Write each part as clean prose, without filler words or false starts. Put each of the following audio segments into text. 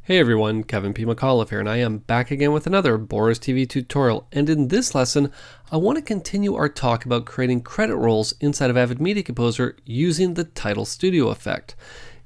Hey everyone, Kevin P. McAuliffe here, and I am back again with another Boris TV tutorial. And in this lesson, I want to continue our talk about creating credit rolls inside of Avid Media Composer using the Title Studio effect.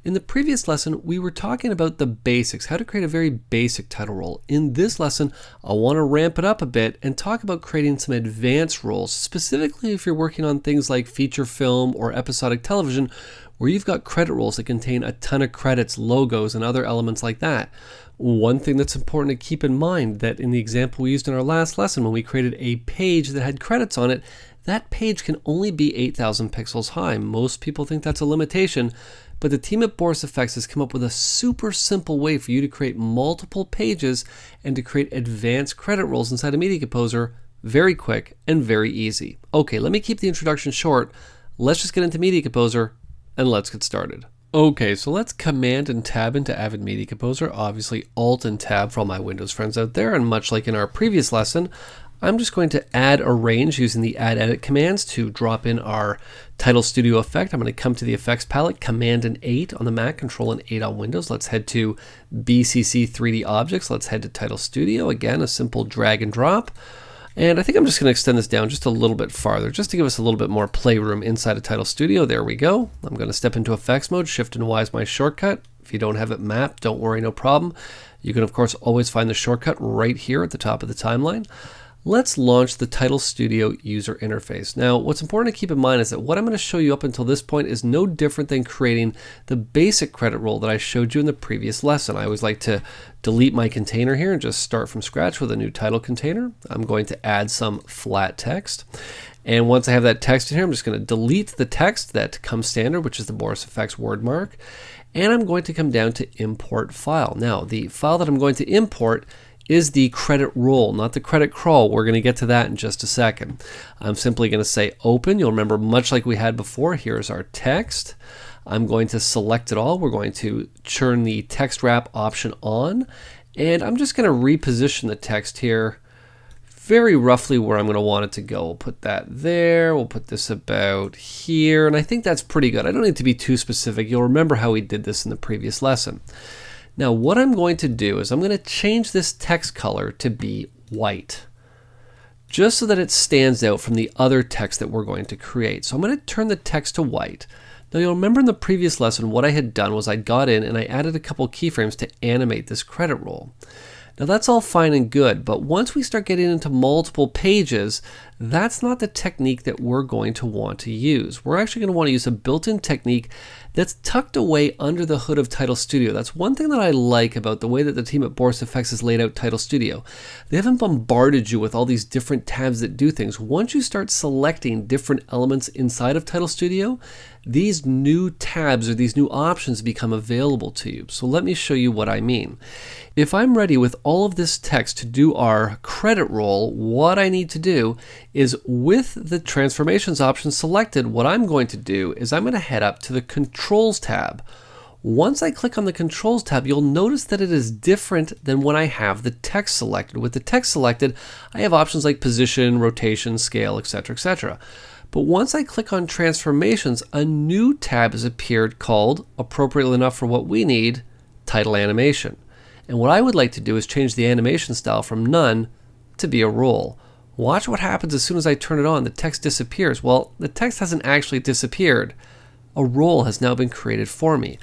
In the previous lesson, we were talking about the basics, how to create a very basic title roll. In this lesson, I want to ramp it up a bit and talk about creating some advanced rolls, specifically if you're working on things like feature film or episodic television, where you've got credit rolls that contain a ton of credits, logos, and other elements like that. One thing that's important to keep in mind that in the example we used in our last lesson, when we created a page that had credits on it, that page can only be 8,000 pixels high. Most people think that's a limitation, but the team at Boris Effects has come up with a super simple way for you to create multiple pages and to create advanced credit rolls inside of Media Composer very quick and very easy. Okay, let me keep the introduction short. Let's just get into Media Composer and let's get started. Okay, so let's Command and Tab into Avid Media Composer, obviously Alt and Tab for all my Windows friends out there, and much like in our previous lesson, I'm just going to add a range using the Add Edit commands to drop in our Title Studio effect. I'm going to come to the Effects palette, Command and 8 on the Mac, Control and 8 on Windows. Let's head to BCC 3D Objects. Let's head to Title Studio. Again, a simple drag and drop. And I think I'm just going to extend this down just a little bit farther, just to give us a little bit more playroom inside of Title Studio. There we go. I'm going to step into effects mode. Shift and Y is my shortcut. If you don't have it mapped, don't worry, no problem. You can, of course, always find the shortcut right here at the top of the timeline. Let's launch the Title Studio user interface. Now, what's important to keep in mind is that what I'm going to show you up until this point is no different than creating the basic credit roll that I showed you in the previous lesson. I always like to delete my container here and just start from scratch with a new title container. I'm going to add some flat text. And once I have that text in here, I'm just going to delete the text that comes standard, which is the Boris Effects word mark. And I'm going to come down to Import File. Now, the file that I'm going to import is the credit roll, not the credit crawl. We're going to get to that in just a second. I'm simply going to say open. You'll remember, much like we had before, here's our text. I'm going to select it all. We're going to turn the text wrap option on, and I'm just going to reposition the text here very roughly where I'm going to want it to go. We'll put that there. We'll put this about here, and I think that's pretty good. I don't need to be too specific. You'll remember how we did this in the previous lesson. Now what I'm going to do is I'm going to change this text color to be white, just so that it stands out from the other text that we're going to create. So I'm going to turn the text to white. Now you'll remember in the previous lesson what I had done was I got in and I added a couple keyframes to animate this credit roll. Now that's all fine and good, but once we start getting into multiple pages, that's not the technique that we're going to want to use. We're actually going to want to use a built-in technique that's tucked away under the hood of Title Studio. That's one thing that I like about the way that the team at Boris Effects has laid out Title Studio. They haven't bombarded you with all these different tabs that do things. Once you start selecting different elements inside of Title Studio, these new tabs or these new options become available to you. So let me show you what I mean. If I'm ready with all of this text to do our credit roll, what I need to do is, with the transformations option selected, what I'm going to do is I'm going to head up to the Controls tab. Once I click on the Controls tab, you'll notice that it is different than when I have the text selected. With the text selected, I have options like position, rotation, scale, etc., etc. But once I click on Transformations, a new tab has appeared called, appropriately enough for what we need, Title Animation. And what I would like to do is change the animation style from none to be a roll. Watch what happens as soon as I turn it on. The text disappears. Well, the text hasn't actually disappeared. A roll has now been created for me.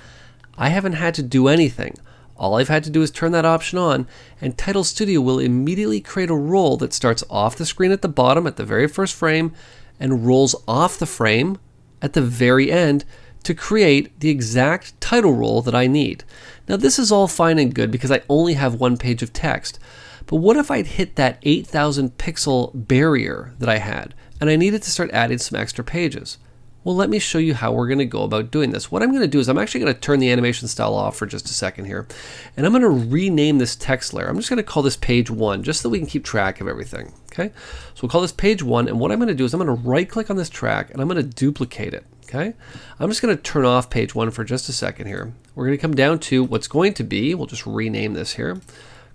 I haven't had to do anything. All I've had to do is turn that option on, and Title Studio will immediately create a roll that starts off the screen at the bottom at the very first frame and rolls off the frame at the very end to create the exact title roll that I need. Now this is all fine and good because I only have one page of text. But what if I'd hit that 8,000 pixel barrier that I had and I needed to start adding some extra pages? Well, let me show you how we're going to go about doing this. What I'm going to do is I'm actually going to turn the animation style off for just a second here, and I'm going to rename this text layer. I'm just going to call this page 1 just so we can keep track of everything. Okay, so we'll call this page 1, and what I'm going to do is I'm going to right click on this track and I'm going to duplicate it. Okay, I'm just going to turn off page 1 for just a second here. We're going to come down to what's going to be, we'll just rename this here,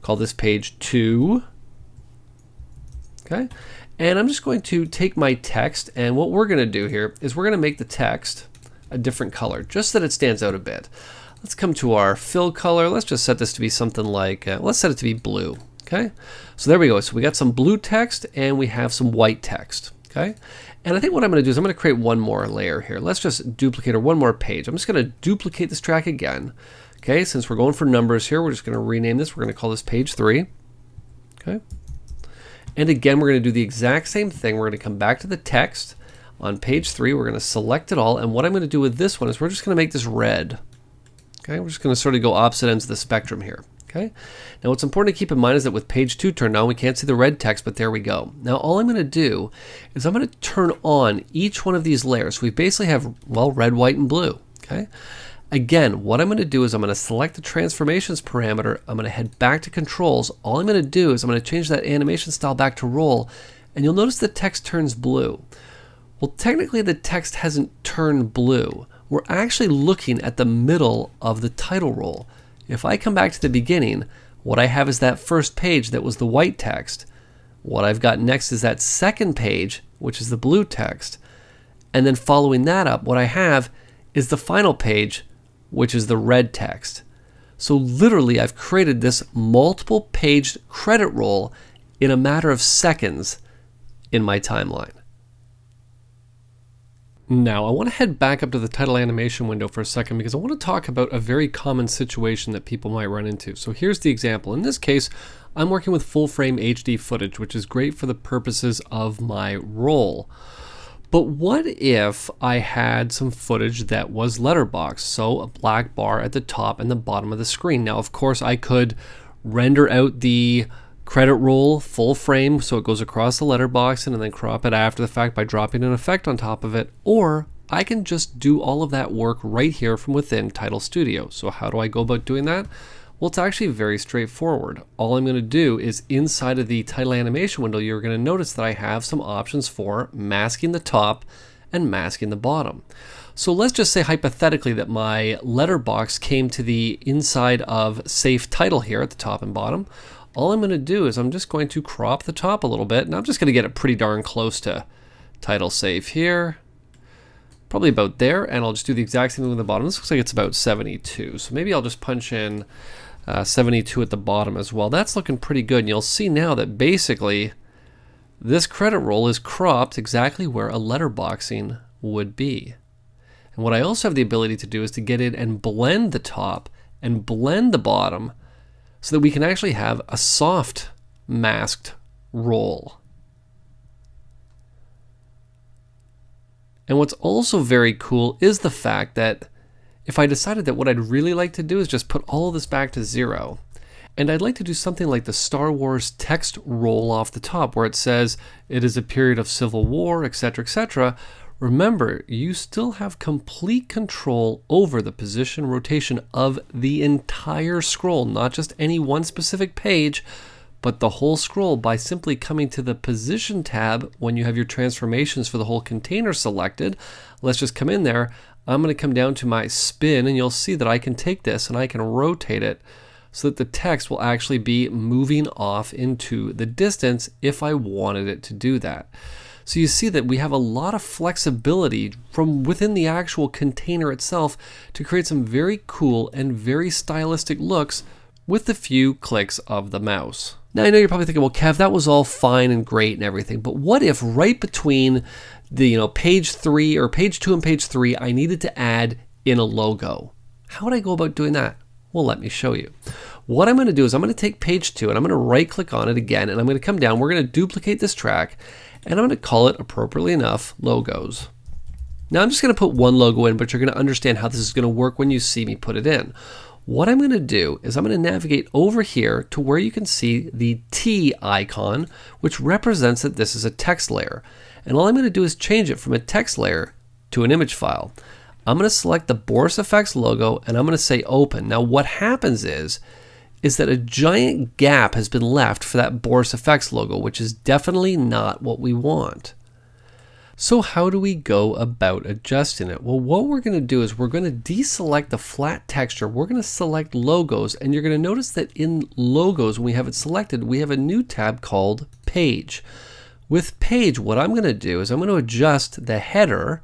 call this page 2. Okay, and I'm just going to take my text, and what we're going to do here is we're going to make the text a different color just so that it stands out a bit. Let's come to our fill color. Let's just set this to be something like, let's set it to be blue. Okay, so there we go. So we got some blue text and we have some white text. Okay, and I think what I'm going to do is I'm going to create one more layer here. Let's just duplicate, or one more page. I'm just going to duplicate this track again. Okay, since we're going for numbers here, we're just going to rename this. We're going to call this page 3. Okay, and again, we're going to do the exact same thing. We're going to come back to the text on page 3. We're going to select it all, and what I'm going to do with this one is we're just going to make this red. Okay, we're just going to sort of go opposite ends of the spectrum here. Okay. Now what's important to keep in mind is that with page 2 turned on, we can't see the red text, but there we go. Now all I'm going to do is I'm going to turn on each one of these layers. So we basically have, well, red, white, and blue. Okay. Again, what I'm going to do is I'm going to select the transformations parameter. I'm going to head back to controls. All I'm going to do is I'm going to change that animation style back to roll, and you'll notice the text turns blue. Well, technically the text hasn't turned blue. We're actually looking at the middle of the title roll. If I come back to the beginning, what I have is that first page that was the white text. What I've got next is that second page, which is the blue text. And then following that up, what I have is the final page, which is the red text. So literally, I've created this multiple page credit roll in a matter of seconds in my timeline. Now, I want to head back up to the title animation window for a second because I want to talk about a very common situation that people might run into. So here's the example. In this case, I'm working with full frame HD footage, which is great for the purposes of my roll. But what if I had some footage that was letterbox, so a black bar at the top and the bottom of the screen? Now, of course, I could render out the credit roll full frame so it goes across the letterbox and then crop it after the fact by dropping an effect on top of it, or I can just do all of that work right here from within Title Studio. So how do I go about doing that? Well, it's actually very straightforward. All I'm going to do is inside of the title animation window, you're going to notice that I have some options for masking the top and masking the bottom. So let's just say hypothetically that my letterbox came to the inside of Safe Title here at the top and bottom. All I'm going to do is I'm just going to crop the top a little bit, and I'm just going to get it pretty darn close to title save here. Probably about there, and I'll just do the exact same thing with the bottom. This looks like it's about 72, so maybe I'll just punch in 72 at the bottom as well. That's looking pretty good, and you'll see now that basically this credit roll is cropped exactly where a letterboxing would be. And what I also have the ability to do is to get in and blend the top and blend the bottom so that we can actually have a soft masked roll. And what's also very cool is the fact that if I decided that what I'd really like to do is just put all of this back to 0, and I'd like to do something like the Star Wars text roll off the top where it says it is a period of civil war, etc., etc., remember, you still have complete control over the position rotation of the entire scroll, not just any one specific page, but the whole scroll by simply coming to the Position tab when you have your transformations for the whole container selected. Let's just come in there. I'm going to come down to my spin, and you'll see that I can take this and I can rotate it so that the text will actually be moving off into the distance if I wanted it to do that. So you see that we have a lot of flexibility from within the actual container itself to create some very cool and very stylistic looks with a few clicks of the mouse. Now I know you're probably thinking, well, Kev, that was all fine and great and everything, but what if right between the page 3 or page 2 and page 3 I needed to add in a logo? How would I go about doing that? Well, let me show you. What I'm going to do is I'm going to take page 2 and I'm going to right click on it again, and I'm going to come down. We're going to duplicate this track, and I'm going to call it, appropriately enough, logos. Now I'm just going to put one logo in, but you're going to understand how this is going to work when you see me put it in. What I'm going to do is I'm going to navigate over here to where you can see the T icon, which represents that this is a text layer. And all I'm going to do is change it from a text layer to an image file. I'm going to select the Boris Effects logo, and I'm going to say open. Now what happens is that a giant gap has been left for that Boris Effects logo, which is definitely not what we want. So how do we go about adjusting it? Well, what we're going to do is we're going to deselect the flat texture. We're going to select logos, and you're going to notice that in logos, when we have it selected, we have a new tab called Page. With Page, what I'm going to do is I'm going to adjust the header,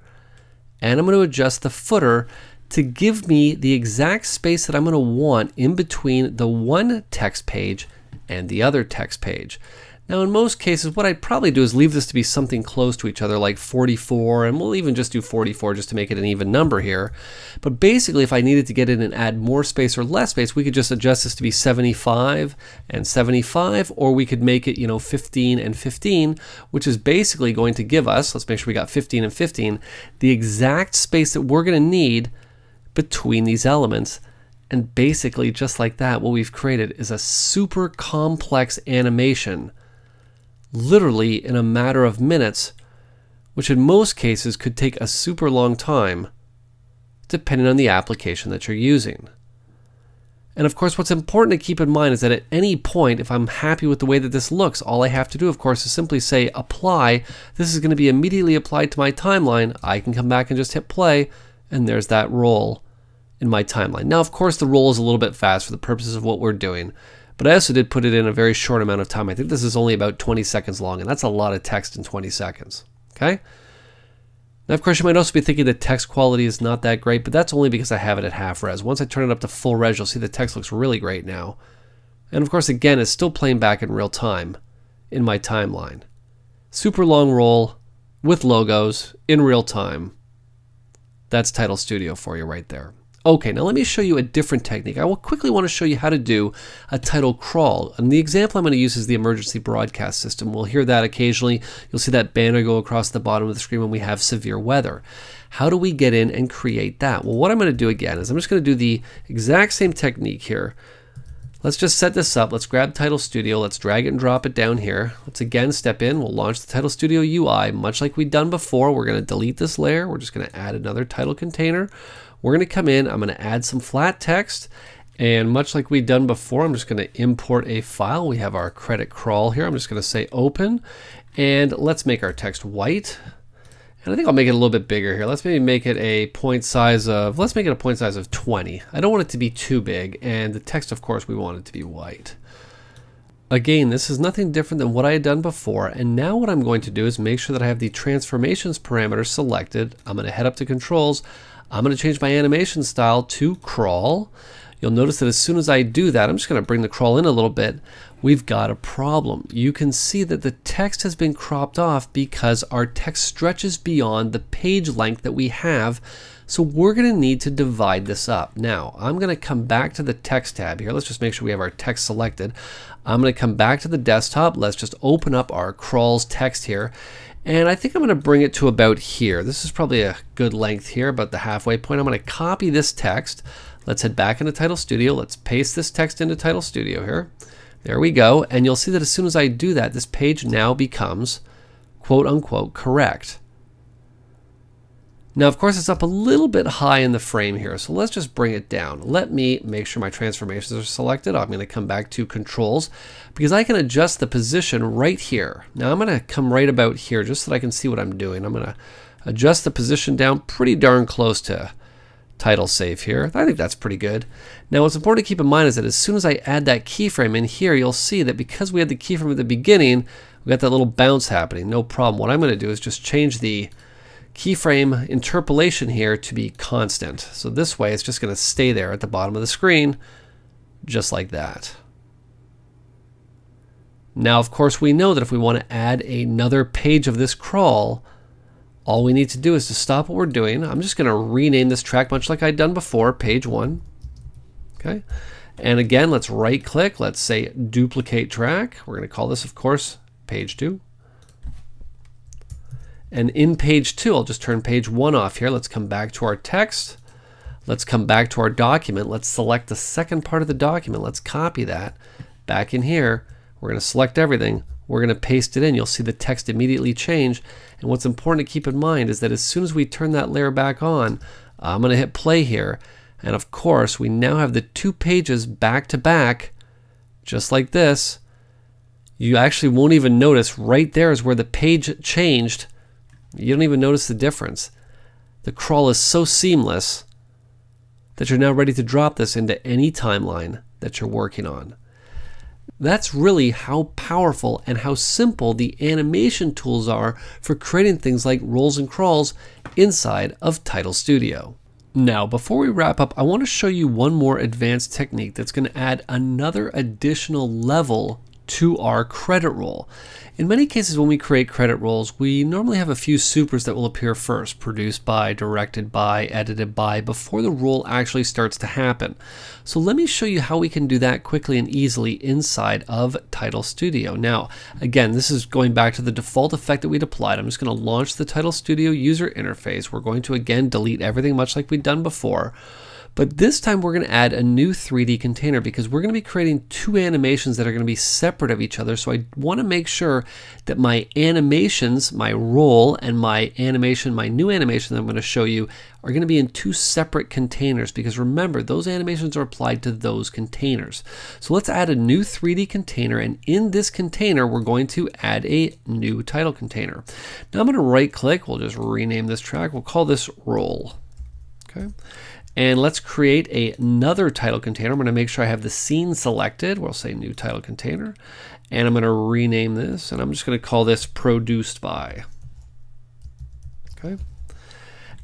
and I'm going to adjust the footer to give me the exact space that I'm going to want in between the one text page and the other text page. Now in most cases what I'd probably do is leave this to be something close to each other, like 44, and we'll even just do 44 just to make it an even number here. But basically if I needed to get in and add more space or less space, we could just adjust this to be 75 and 75, or we could make it 15 and 15, which is basically going to give us, let's make sure we got 15 and 15, the exact space that we're going to need between these elements. And basically just like that, what we've created is a super complex animation, literally in a matter of minutes, which in most cases could take a super long time depending on the application that you're using. And of course what's important to keep in mind is that at any point, if I'm happy with the way that this looks, all I have to do of course is simply say apply. This is going to be immediately applied to my timeline. I can come back and just hit play, and there's that roll in my timeline. Now of course the roll is a little bit fast for the purposes of what we're doing, but I also did put it in a very short amount of time. I think this is only about 20 seconds long, and that's a lot of text in 20 seconds. Okay? Now, of course, you might also be thinking the text quality is not that great, but that's only because I have it at half res. Once I turn it up to full res, you'll see the text looks really great now. And of course, again, it's still playing back in real time in my timeline. Super long roll with logos in real time. That's Title Studio for you right there. Okay, now let me show you a different technique. I will quickly want to show you how to do a title crawl. And the example I'm going to use is the emergency broadcast system. We'll hear that occasionally. You'll see that banner go across the bottom of the screen when we have severe weather. How do we get in and create that? Well, what I'm going to do again is I'm just going to do the exact same technique here. Let's just set this up. Let's grab Title Studio. Let's drag it and drop it down here. Let's again step in. We'll launch the Title Studio UI. Much like we've done before, we're going to delete this layer. We're just going to add another title container. We're going to come in. I'm going to add some flat text. And much like we've done before, I'm just going to import a file. We have our credit crawl here. I'm just going to say open. And let's make our text white. And I think I'll make it a little bit bigger here. Let's maybe make it a point size of, let's make it a point size of 20. I don't want it to be too big, and the text, of course, we want it to be white. Again, this is nothing different than what I had done before, and now what I'm going to do is make sure that I have the transformations parameter selected. I'm going to head up to controls. I'm going to change my animation style to crawl. You'll notice that as soon as I do that, I'm just going to bring the crawl in a little bit. We've got a problem. You can see that the text has been cropped off because our text stretches beyond the page length that we have. So we're going to need to divide this up. Now, I'm going to come back to the text tab here. Let's just make sure we have our text selected. I'm going to come back to the desktop. Let's just open up our crawls text here. And I think I'm going to bring it to about here. This is probably a good length here, about the halfway point. I'm going to copy this text. Let's head back into Title Studio. Let's paste this text into Title Studio here. There we go. And you'll see that as soon as I do that, this page now becomes quote unquote correct. Now, of course, it's up a little bit high in the frame here. So let's just bring it down. Let me make sure my transformations are selected. I'm going to come back to controls because I can adjust the position right here. Now I'm going to come right about here just so that I can see what I'm doing. I'm going to adjust the position down pretty darn close to title safe here. I think that's pretty good. Now what's important to keep in mind is that as soon as I add that keyframe in here, you'll see that because we had the keyframe at the beginning, we got that little bounce happening. No problem. What I'm going to do is just change the keyframe interpolation here to be constant. So this way it's just going to stay there at the bottom of the screen, just like that. Now of course we know that if we want to add another page of this crawl, all we need to do is to stop what we're doing. I'm just going to rename this track much like I'd done before, page 1. Okay. And again, let's right click. Let's say duplicate track. We're going to call this, of course, page 2. And in page 2, I'll just turn page 1 off here. Let's come back to our text. Let's come back to our document. Let's select the second part of the document. Let's copy that back in here. We're going to select everything. We're going to paste it in. You'll see the text immediately change. And what's important to keep in mind is that as soon as we turn that layer back on, I'm going to hit play here. And of course, we now have the two pages back to back, just like this. You actually won't even notice right there is where the page changed. You don't even notice the difference. The crawl is so seamless that you're now ready to drop this into any timeline that you're working on. That's really how powerful and how simple the animation tools are for creating things like rolls and crawls inside of Title Studio. Now, before we wrap up, I want to show you one more advanced technique that's going to add another additional level to our credit roll. In many cases, when we create credit rolls, we normally have a few supers that will appear first, produced by, directed by, edited by, before the roll actually starts to happen. So let me show you how we can do that quickly and easily inside of Title Studio. Now, again, this is going back to the default effect that we'd applied. I'm just going to launch the Title Studio user interface. We're going to, again, delete everything much like we'd done before. But this time we're going to add a new 3D container because we're going to be creating two animations that are going to be separate of each other. So I want to make sure that my animations, my roll, and my animation, my new animation that I'm going to show you, are going to be in two separate containers because remember, those animations are applied to those containers. So let's add a new 3D container, and in this container we're going to add a new title container. Now I'm going to right click, we'll just rename this track, we'll call this roll. Okay. And let's create another title container. I'm going to make sure I have the scene selected. We'll say new title container. And I'm going to rename this. And I'm just going to call this produced by. Okay.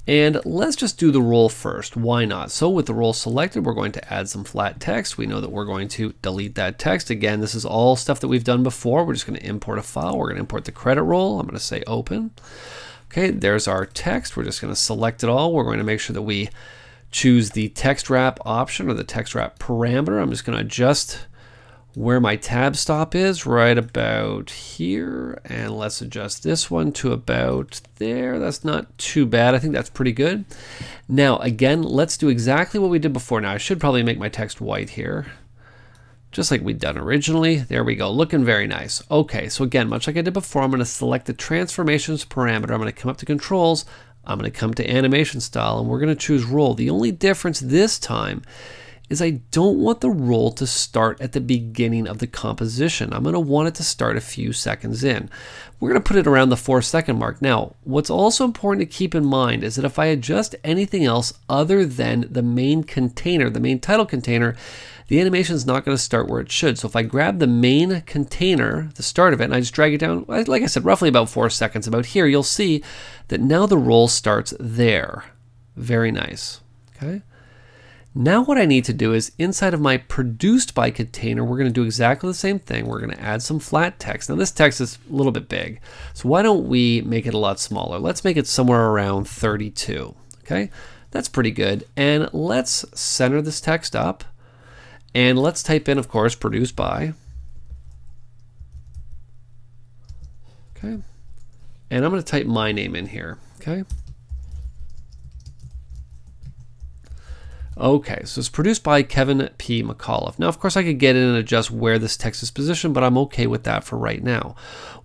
And let's just do the roll first. Why not? So with the roll selected, we're going to add some flat text. We know that we're going to delete that text. Again, this is all stuff that we've done before. We're just going to import a file. We're going to import the credit roll. I'm going to say open. Okay, there's our text. We're just going to select it all. We're going to make sure that we choose the text wrap option or the text wrap parameter. I'm just going to adjust where my tab stop is right about here, and let's adjust this one to about there. That's not too bad. I think that's pretty good. Now again, let's do exactly what we did before. Now I should probably make my text white here, just like we'd done originally. There we go, looking very nice. Okay, so again, much like I did before, I'm going to select the transformations parameter. I'm going to come up to controls. I'm going to come to animation style, and we're going to choose roll. The only difference this time is I don't want the roll to start at the beginning of the composition. I'm going to want it to start a few seconds in. We're going to put it around the 4-second mark. Now, what's also important to keep in mind is that if I adjust anything else other than the main container, the main title container, the animation is not going to start where it should. So if I grab the main container, the start of it, and I just drag it down, like I said, roughly about 4 seconds, about here, you'll see that now the roll starts there. Very nice. Okay. Now what I need to do is inside of my produced by container, we're going to do exactly the same thing. We're going to add some flat text. Now this text is a little bit big, so why don't we make it a lot smaller? Let's make it somewhere around 32. Okay, that's pretty good. And let's center this text up. And let's type in, of course, produced by. Okay. And I'm going to type my name in here. Okay. Okay, so it's produced by Kevin P. McAuliffe. Now, of course, I could get in and adjust where this text is positioned, but I'm okay with that for right now.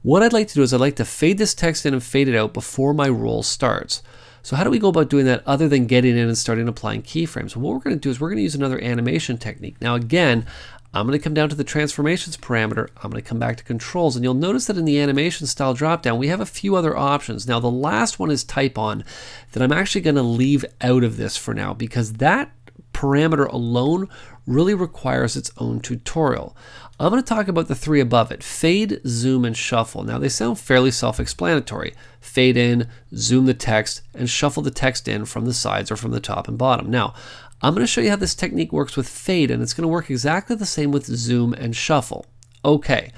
What I'd like to do is I'd like to fade this text in and fade it out before my roll starts. So how do we go about doing that other than getting in and starting applying keyframes? What we're going to do is we're going to use another animation technique. Now again, I'm going to come down to the transformations parameter. I'm going to come back to controls, and you'll notice that in the animation style dropdown, we have a few other options. Now the last one is type on that I'm actually going to leave out of this for now because that parameter alone really requires its own tutorial. I'm going to talk about the three above it: fade, zoom, and shuffle. Now they sound fairly self-explanatory. Fade in, zoom the text, and shuffle the text in from the sides or from the top and bottom. Now, I'm going to show you how this technique works with fade, and it's going to work exactly the same with zoom and shuffle. Okay,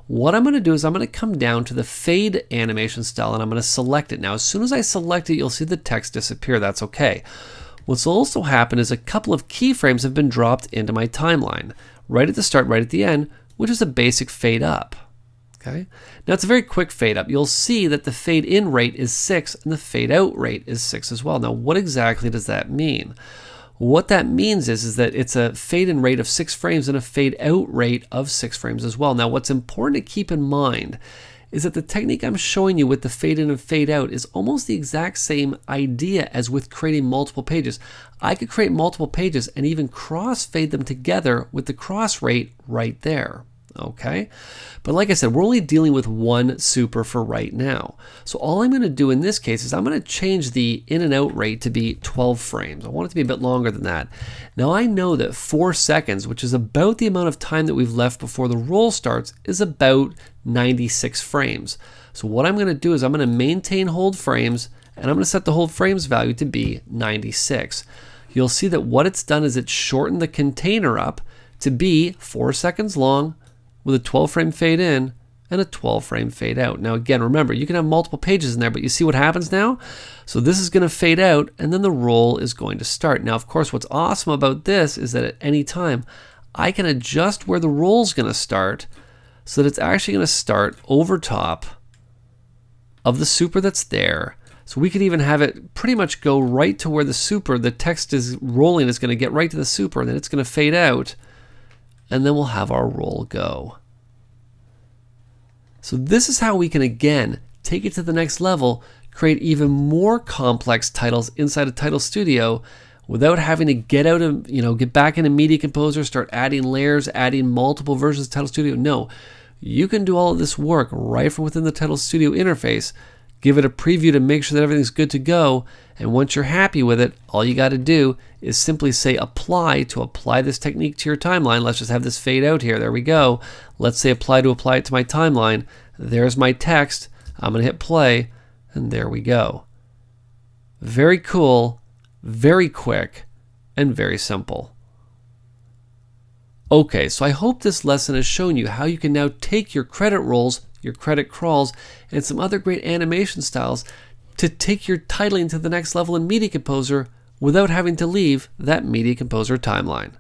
what I'm going to do is I'm going to come down to the fade animation style, and I'm going to select it. Now, as soon as I select it, you'll see the text disappear. That's okay. What's also happened is a couple of keyframes have been dropped into my timeline, right at the start, right at the end, which is a basic fade up. Okay. Now it's a very quick fade up. You'll see that the fade in rate is 6 and the fade out rate is 6 as well. Now what exactly does that mean? What that means is that it's a fade in rate of 6 frames and a fade out rate of 6 frames as well. Now what's important to keep in mind is that the technique I'm showing you with the fade in and fade out is almost the exact same idea as with creating multiple pages. I could create multiple pages and even cross fade them together with the cross rate right there. Okay, but like I said, we're only dealing with one super for right now. So all I'm going to do in this case is I'm going to change the in and out rate to be 12 frames. I want it to be a bit longer than that. Now I know that 4 seconds, which is about the amount of time that we've left before the roll starts, is about 96 frames. So what I'm going to do is I'm going to maintain hold frames, and I'm going to set the hold frames value to be 96. You'll see that what it's done is it's shortened the container up to be 4 seconds long with a 12 frame fade in and a 12 frame fade out. Now again, remember, you can have multiple pages in there, but you see what happens now? So this is going to fade out and then the roll is going to start. Now of course what's awesome about this is that at any time I can adjust where the roll is going to start so that it's actually going to start over top of the super that's there. So we could even have it pretty much go right to where the super, the text is rolling, is going to get right to the super, and then it's going to fade out, and then we'll have our roll go. So this is how we can, again, take it to the next level, create even more complex titles inside of Title Studio without having to get out of, get back into Media Composer, start adding layers, adding multiple versions of Title Studio. No, you can do all of this work right from within the Title Studio interface. Give it a preview to make sure that everything's good to go, and once you're happy with it, all you got to do is simply say apply to apply this technique to your timeline. Let's just have this fade out here. There we go. Let's say apply to apply it to my timeline. There's my text. I'm going to hit play, and there we go. Very cool, very quick, and very simple. Okay, so I hope this lesson has shown you how you can now take your credit rolls, your credit crawls, and some other great animation styles to take your titling to the next level in Media Composer without having to leave that Media Composer timeline.